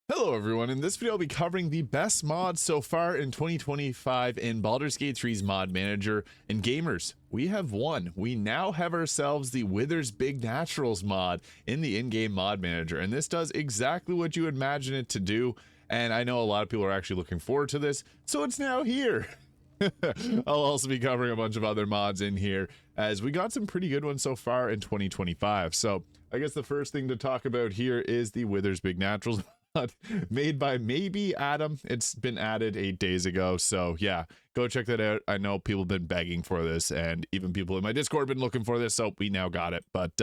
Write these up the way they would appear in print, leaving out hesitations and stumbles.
Hello everyone, in this video I'll be covering the best mods so far in 2025 in Baldur's Gate 3's mod manager. And gamers, we have won. We now have ourselves the Wither's Big Naturals mod in the in-game mod manager, and this does exactly what you would imagine it to do. And I know a lot of people are actually looking forward to this, so it's now here. I'll also be covering a bunch of other mods in here, as we got some pretty good ones so far in 2025. So I guess the first thing to talk about here is the Wither's Big Naturals made by maybe Adam. It's been added 8 days ago, so yeah, go check that out. I know people have been begging for this, and even people in my Discord have been looking for this, so we now got it. But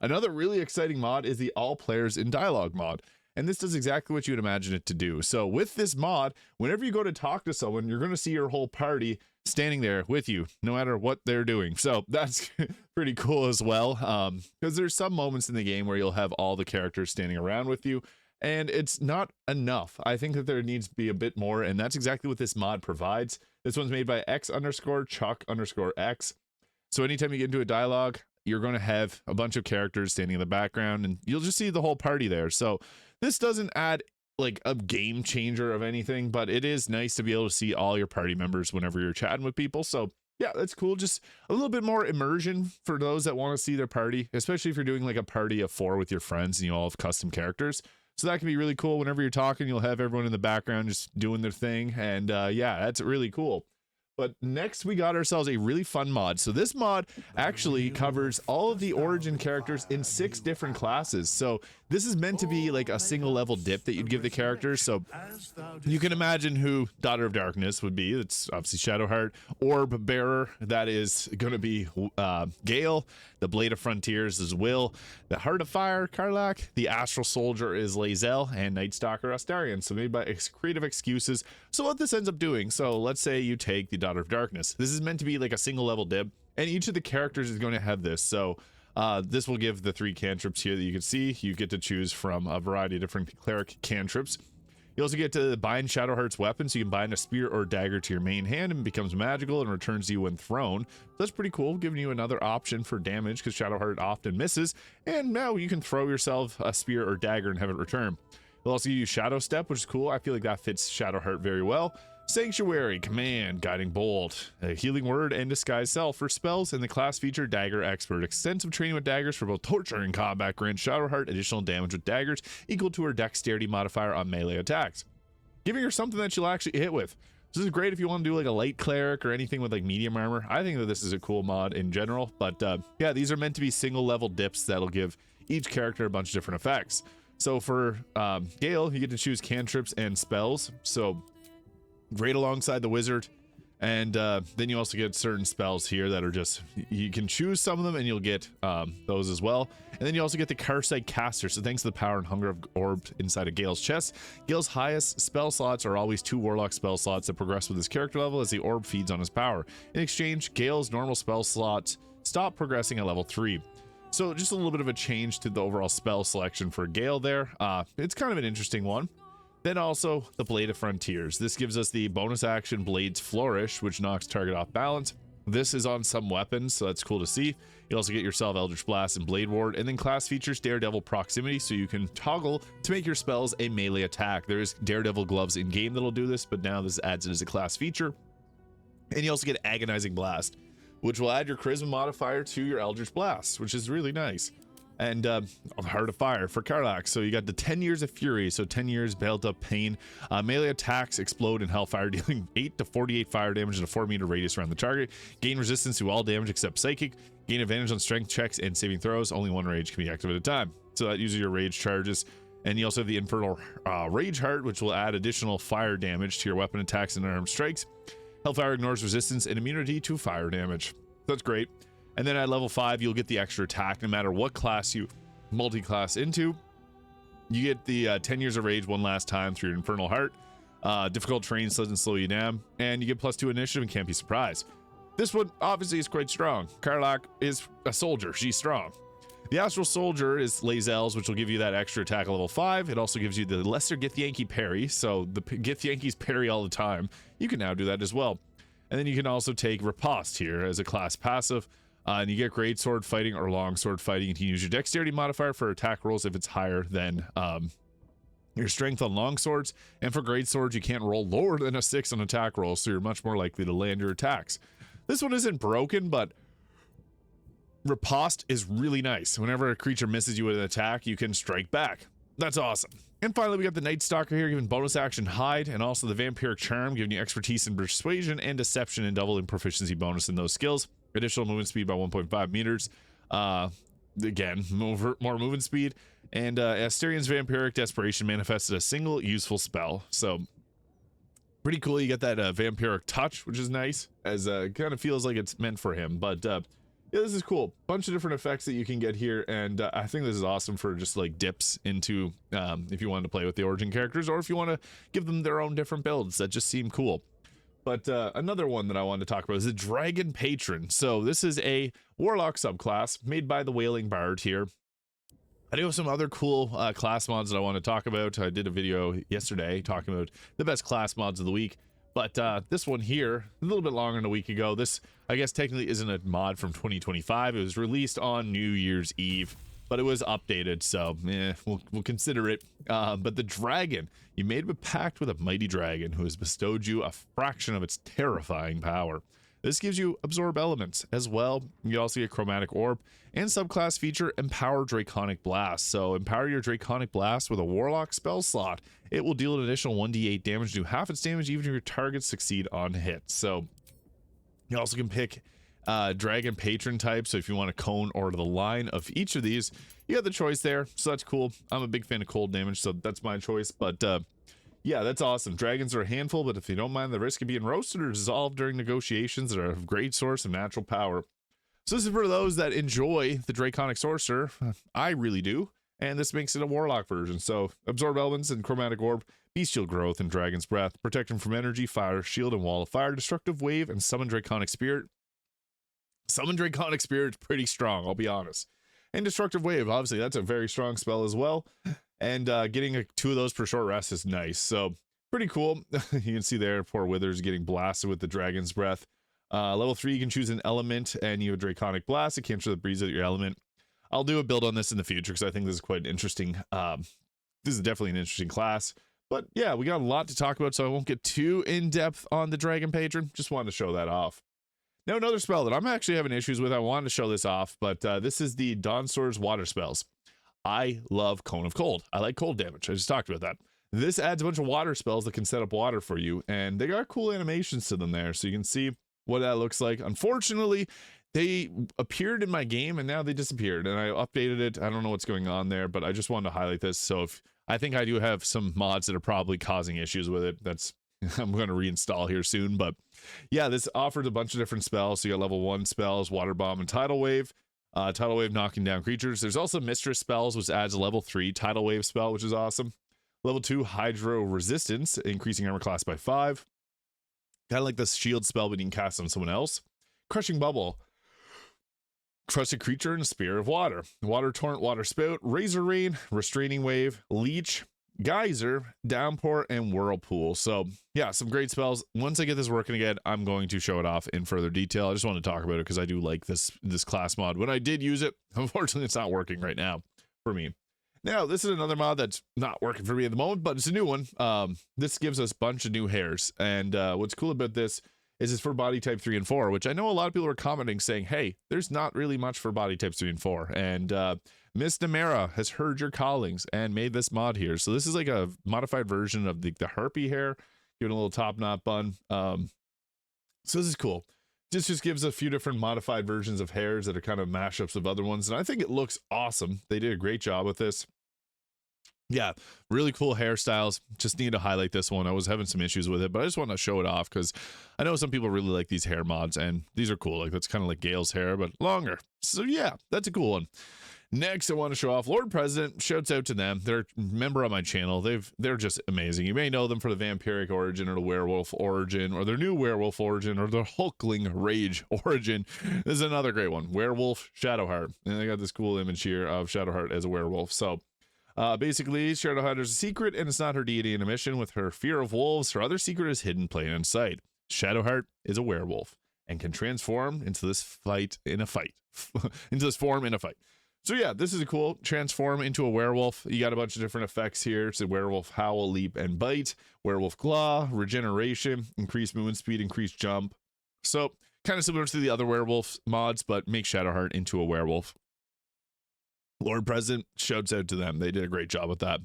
another really exciting mod is the All Players in Dialogue mod, and this does exactly what you would imagine it to do. So with this mod, whenever you go to talk to someone, you're going to see your whole party standing there with you, no matter what they're doing. So that's pretty cool as well, because there's some moments in the game where you'll have all the characters standing around with you, and it's not enough. I think that there needs to be a bit more, and that's exactly what this mod provides. This one's made by X_Chuck_X. So anytime you get into a dialogue, you're going to have a bunch of characters standing in the background, and you'll just see the whole party there. So this doesn't add like a game changer of anything, but it is nice to be able to see all your party members whenever you're chatting with people. So yeah, that's cool. Just a little bit more immersion for those that want to see their party, especially if you're doing like a party of 4 with your friends and you all have custom characters. So that can be really cool. Whenever you're talking, you'll have everyone in the background just doing their thing. And yeah, that's really cool. But next we got ourselves a really fun mod. So this mod actually covers all of the origin characters in 6 different classes. So this is meant to be like a single level dip that you'd give the characters. So you can imagine who Daughter of Darkness would be. It's obviously Shadowheart. Orb Bearer, that is going to be Gale. The Blade of Frontiers is Will. The Heart of Fire, Karlach. The Astral Soldier is Lae'zel. And Night Stalker, Astarion. So made by creative excuses. So what this ends up doing, so let's say you take the Daughter of Darkness. This is meant to be like a single level dip, and each of the characters is going to have this. So this will give the 3 cantrips here that you can see. You get to choose from a variety of different cleric cantrips. You also get to bind Shadowheart's weapon, so you can bind a spear or dagger to your main hand and it becomes magical and returns to you when thrown. So that's pretty cool, giving you another option for damage because Shadowheart often misses, and now you can throw yourself a spear or dagger and have it return. It'll also give you Shadow Step, which is cool. I feel like that fits Shadowheart very well. Sanctuary, Command, Guiding Bolt, a Healing Word, and Disguise Self for spells, and the class feature Dagger Expert. Extensive training with daggers for both torture and combat grants Shadowheart additional damage with daggers equal to her dexterity modifier on melee attacks, giving her something that she'll actually hit with. This is great if you want to do like a light cleric or anything with like medium armor. I think that this is a cool mod in general, but yeah, these are meant to be single level dips that'll give each character a bunch of different effects. So for Gale, you get to choose cantrips and spells. So great alongside the wizard, and then you also get certain spells here that are just, you can choose some of them and you'll get those as well. And then you also get the Carsight Caster. So thanks to the power and hunger of orbed inside of Gale's chest, Gale's highest spell slots are always 2 warlock spell slots that progress with his character level as the orb feeds on his power. In exchange, Gale's normal spell slots stop progressing at level 3. So just a little bit of a change to the overall spell selection for Gale there. It's kind of an interesting one. Then also the Blade of Frontiers. This gives us the bonus action Blades Flourish, which knocks target off balance. This is on some weapons, so that's cool to see. You also get yourself Eldritch Blast and Blade Ward, and then class features Daredevil Proximity, so you can toggle to make your spells a melee attack. There is Daredevil gloves in game that'll do this, but now this adds it as a class feature. And you also get Agonizing Blast, which will add your charisma modifier to your Eldritch Blast, which is really nice. And Heart of Fire for Karlach. So you got the 10 years of fury, so 10 years built up pain. Melee attacks explode in hellfire, dealing 8 to 48 fire damage in a 4-meter radius around the target. Gain resistance to all damage except psychic. Gain advantage on strength checks and saving throws. Only 1 rage can be active at a time, so that uses your rage charges. And you also have the Infernal Rage Heart, which will add additional fire damage to your weapon attacks and unarmed strikes. Hellfire ignores resistance and immunity to fire damage. That's great. And then at level 5, you'll get the extra attack no matter what class you multi-class into. You get the 10 years of rage one last time through your Infernal Heart. Difficult terrain doesn't slow you down, and you get +2 initiative and can't be surprised. This one obviously is quite strong. Karlach is a soldier, she's strong. The Astral Soldier is Lae'zel's, which will give you that extra attack at level 5. It also gives you the Lesser Githyanki parry, so the Githyanki's parry all the time. You can now do that as well. And then you can also take Riposte here as a class passive. And you get great sword fighting or long sword fighting. You can use your dexterity modifier for attack rolls if it's higher than your strength on long swords, and for great swords you can't roll lower than a 6 on attack rolls, so you're much more likely to land your attacks. This one isn't broken, but riposte is really nice. Whenever a creature misses you with an attack, you can strike back. That's awesome. And finally, we got the Night Stalker here, giving bonus action hide, and also the Vampiric Charm, giving you expertise in persuasion and deception, and doubling proficiency bonus in those skills. Additional movement speed by 1.5 meters. Again, more movement speed. And Asterian's Vampiric Desperation manifested a single useful spell. So pretty cool. You get that Vampiric Touch, which is nice, as kind of feels like it's meant for him. But yeah, this is cool. Bunch of different effects that you can get here, and I think this is awesome for just like dips into if you wanted to play with the origin characters, or if you want to give them their own different builds that just seem cool. But another one that I wanted to talk about is the Dragon Patron. So this is a Warlock subclass made by the Wailing Bard here. I do have some other cool class mods that I want to talk about. I did a video yesterday talking about the best class mods of the week. But this one here, a little bit longer than a week ago. This, I guess, technically isn't a mod from 2025. It was released on New Year's Eve, but it was updated, so we'll consider it. But the dragon, you made a pact with a mighty dragon who has bestowed you a fraction of its terrifying power. This gives you absorb elements as well. You also get chromatic orb and subclass feature empower draconic blast. So empower your draconic blast with a warlock spell slot. It will deal an additional 1d8 damage, do half its damage even if your targets succeed on hit. So you also can pick dragon patron type. So if you want a cone or the line of each of these, you got the choice there. So that's cool. I'm a big fan of cold damage, so that's my choice. But yeah, that's awesome. Dragons are a handful, but if you don't mind the risk of being roasted or dissolved during negotiations, they're a great source of natural power. So this is for those that enjoy the Draconic Sorcerer. I really do. And this makes it a Warlock version. So absorb elements and chromatic orb, bestial growth and dragon's breath, protection from energy, fire, shield and wall of fire, destructive wave, and summon Draconic Spirit. Summon Draconic Spirit's pretty strong, I'll be honest. And destructive wave, obviously that's a very strong spell as well. And getting 2 of those per short rest is nice. So pretty cool. You can see there, poor Withers getting blasted with the dragon's breath. Level 3, you can choose an element and you have Draconic Blast to cancel the breeze of your element. I'll do a build on this in the future because I think this is quite interesting. This is definitely an interesting class. But yeah, we got a lot to talk about, so I won't get too in-depth on the Dragon Patron. Just wanted to show that off. Now, another spell that I'm actually having issues with, I wanted to show this off, but this is the Dawn Sword's water spells. I love Cone of Cold. I like cold damage. I just talked about that. This adds a bunch of water spells that can set up water for you, and they got cool animations to them there, so you can see what that looks like. Unfortunately, they appeared in my game, and now they disappeared, and I updated it. I don't know what's going on there, but I just wanted to highlight this. So if I think I do have some mods that are probably causing issues with it. That's I'm going to reinstall here soon, but yeah, this offers a bunch of different spells. So you got level 1 spells, Water Bomb and Tidal Wave. Tidal Wave knocking down creatures. There's also Mistress spells, which adds a level 3 Tidal Wave spell, which is awesome. Level 2 Hydro Resistance, increasing armor class by 5. Kind of like the shield spell, but you can cast on someone else. Crushing Bubble. Crush a creature in a spear of water. Water Torrent, Water Spout, Razor Rain, Restraining Wave, Leech, Geyser, Downpour, and Whirlpool. So yeah, some great spells. Once I get this working again, I'm going to show it off in further detail. I just want to talk about it because I do like this class mod. When I did use it, unfortunately it's not working right now for me. Now, this is another mod that's not working for me at the moment, but it's a new one. This gives us a bunch of new hairs, and what's cool about this is it's for body type 3 and 4, which I know a lot of people are commenting saying, hey, there's not really much for body types 3 and 4, and Miss Nemera has heard your callings and made this mod here. So this is like a modified version of the harpy hair, giving a little top knot bun. So this is cool. This just gives a few different modified versions of hairs that are kind of mashups of other ones, and I think it looks awesome. They did a great job with this. Yeah, really cool hairstyles. Just need to highlight this one. I was having some issues with it, but I just want to show it off because I know some people really like these hair mods, and these are cool. Like, that's kind of like Gale's hair, but longer. So yeah, that's a cool one. Next, I want to show off Lord President. Shouts out to them. They're a member on my channel. They're just amazing. You may know them for the vampiric origin or the werewolf origin or their new werewolf origin or their Hulkling Rage origin. This is another great one. Werewolf Shadowheart. And they got this cool image here of Shadowheart as a werewolf. So basically, Shadowheart is a secret, and it's not her deity in a mission. With her fear of wolves, her other secret is hidden plain in sight. Shadowheart is a werewolf and can transform into this form in a fight. So yeah, this is a cool transform into a werewolf. You got a bunch of different effects here. So werewolf howl, leap, and bite, werewolf claw, regeneration, increased movement speed, increased jump. So kind of similar to the other werewolf mods, but make Shadowheart into a werewolf. Lord President, shouts out to them. They did a great job with that.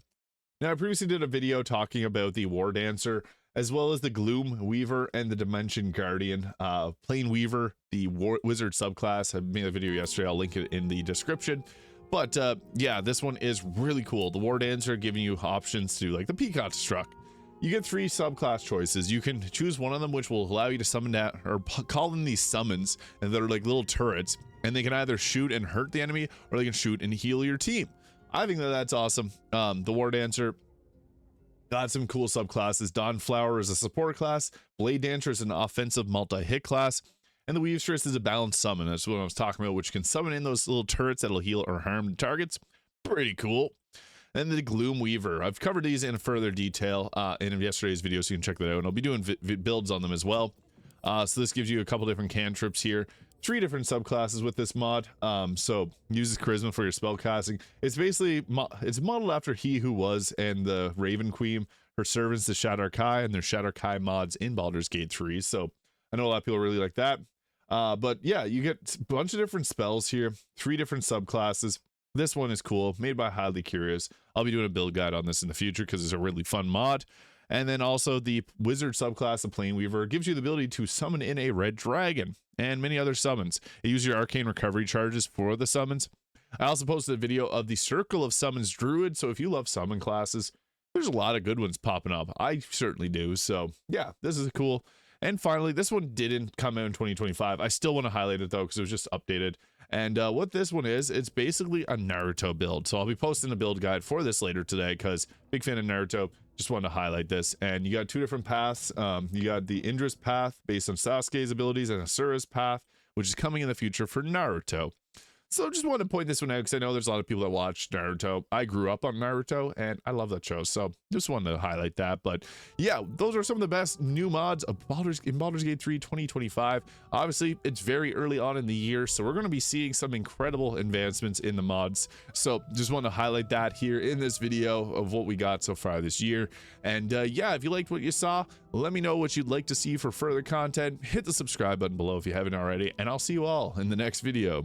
Now, I previously did a video talking about the War Dancer, as well as the Gloom Weaver and the Dimension Guardian. Plane Weaver, the Wizard subclass. I made a video yesterday. I'll link it in the description. But yeah, this one is really cool. The War Dancer giving you options to like the Peacock Struck. You get 3 subclass choices. You can choose one of them, which will allow you to summon that or call in these summons, and they're like little turrets, and they can either shoot and hurt the enemy, or they can shoot and heal your team. I think that that's awesome. The War Dancer got some cool subclasses. Dawnflower is a support class. Blade Dancer is an offensive multi-hit class. And the Weavstress is a balanced summon. That's what I was talking about, which can summon in those little turrets that'll heal or harm targets. Pretty cool. And the Gloom Weaver. I've covered these in further detail in yesterday's video, so you can check that out. And I'll be doing builds on them as well. So this gives you a couple different cantrips here. 3 different subclasses with this mod. So uses charisma for your spell casting. It's basically it's modeled after He Who Was and the Raven Queen, her servants, the Shadar Kai, and their Shadar Kai mods in Baldur's Gate 3. So I know a lot of people really like that. But yeah, you get a bunch of different spells here, 3 different subclasses. This one is cool, made by Highly Curious. I'll be doing a build guide on this in the future because it's a really fun mod. And then also the Wizard subclass of Plane Weaver gives you the ability to summon in a red dragon and many other summons. You use your arcane recovery charges for the summons. I also posted a video of the Circle of Summons Druid, so if you love summon classes, there's a lot of good ones popping up. I certainly do. So yeah, this is cool. And finally, this one didn't come out in 2025. I still want to highlight it though, because it was just updated. And what this one is, it's basically a Naruto build. So I'll be posting a build guide for this later today, because big fan of Naruto. Just wanted to highlight this. And you got 2 different paths. You got the Indra's path based on Sasuke's abilities, and Asura's path, which is coming in the future for Naruto. So just wanted to point this one out because I know there's a lot of people that watch Naruto. I grew up on Naruto and I love that show. So just wanted to highlight that. But yeah, those are some of the best new mods of Baldur's Gate 3 2025. Obviously, it's very early on in the year, so we're going to be seeing some incredible advancements in the mods. So just want to highlight that here in this video of what we got so far this year. And yeah, if you liked what you saw, let me know what you'd like to see for further content. Hit the subscribe button below if you haven't already, and I'll see you all in the next video.